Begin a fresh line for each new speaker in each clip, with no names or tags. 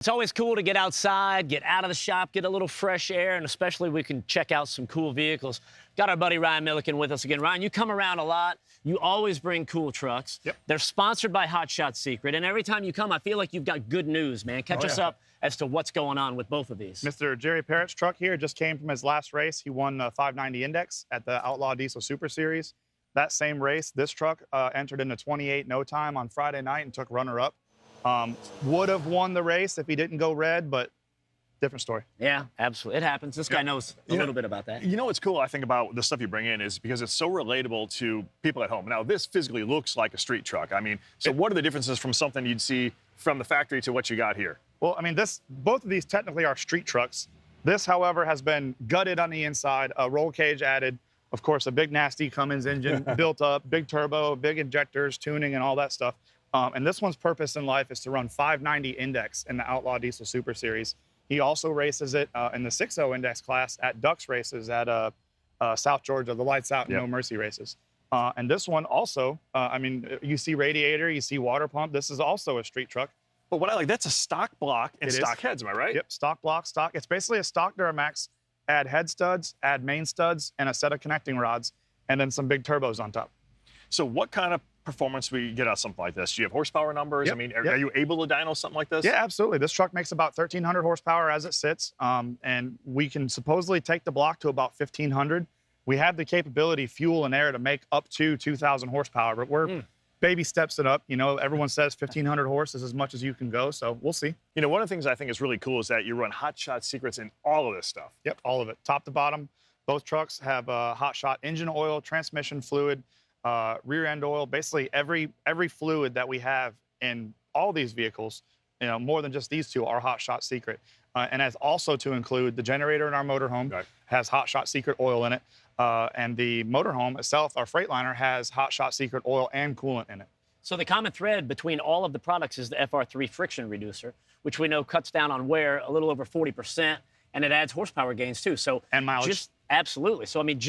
It's always cool to get outside, get out of the shop, get a little fresh air, and especially we can check out some cool vehicles. Got our buddy Ryan Milliken with us again. Ryan, you come around a lot. You always bring cool trucks.
Yep.
They're sponsored by Hot Shot Secret, and every time you come, I feel like you've got good news, man. Catch us up as to what's going on with both of these.
Mr. Jerry Parrott's truck here just came from his last race. He won the 590 Index at the Outlaw Diesel Super Series. That same race, this truck entered into 28 no time on Friday night and took runner-up. Would have won the race if he didn't go red, but different story.
Yeah, absolutely. It happens. This guy knows a little bit about that.
You know what's cool, I think, about the stuff you bring in is because it's so relatable to people at home. Now, this physically looks like a street truck. I mean, so what are the differences from something you'd see from the factory to what you got here?
Well, I mean, both of these technically are street trucks. This, however, has been gutted on the inside, a roll cage added, of course, a big nasty Cummins engine built up, big turbo, big injectors, tuning, and all that stuff. And this one's purpose in life is to run 590 Index in the Outlaw Diesel Super Series. He also races it in the 6.0 Index class at Ducks races at South Georgia, the Lights Out, No Mercy races. And this one also, I mean, you see radiator, you see water pump. This is also a street truck.
But what I like, that's a stock block and stock heads, am I right?
Yep, stock block, stock. It's basically a stock Duramax, add head studs, add main studs, and a set of connecting rods, and then some big turbos on top.
So what kind of performance do we get out of something like this? Do you have horsepower numbers? I mean, are you able to dyno something like this?
Yeah, absolutely. This truck makes about 1,300 horsepower as it sits, and we can supposedly take the block to about 1,500. We have the capability, fuel and air, to make up to 2,000 horsepower, but we're baby steps it up. You know, everyone says 1,500 horse is as much as you can go, so we'll see.
You know, one of the things I think is really cool is that you run Hot Shot Secrets in all of this stuff.
Yep, all of it, top to bottom. Both trucks have Hot Shot engine oil, transmission fluid, rear end oil, basically every fluid that we have in all these vehicles, you know, more than just these two, are Hot Shot Secret. And as also to include the generator in our motorhome has Hot Shot Secret oil in it. And the motorhome itself, our Freightliner, has Hot Shot Secret oil and coolant in it.
So the common thread between all of the products is the FR3 friction reducer, which we know cuts down on wear a little over 40%, and it adds horsepower gains too. So
and mileage.
Absolutely. So, I mean,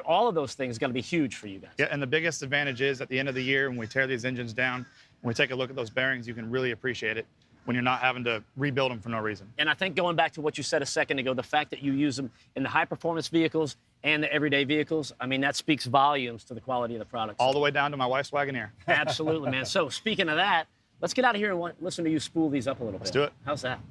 all of those things are going to be huge for you guys.
Yeah, and the biggest advantage is at the end of the year when we tear these engines down, when we take a look at those bearings, you can really appreciate it when you're not having to rebuild them for no reason.
And I think going back to what you said a second ago, the fact that you use them in the high-performance vehicles and the everyday vehicles, I mean, that speaks volumes to the quality of the product.
All the way down to my wife's Wagoneer.
Absolutely, man. So, speaking of that, let's get out of here and listen to you spool these up a little bit.
Let's do it.
How's that?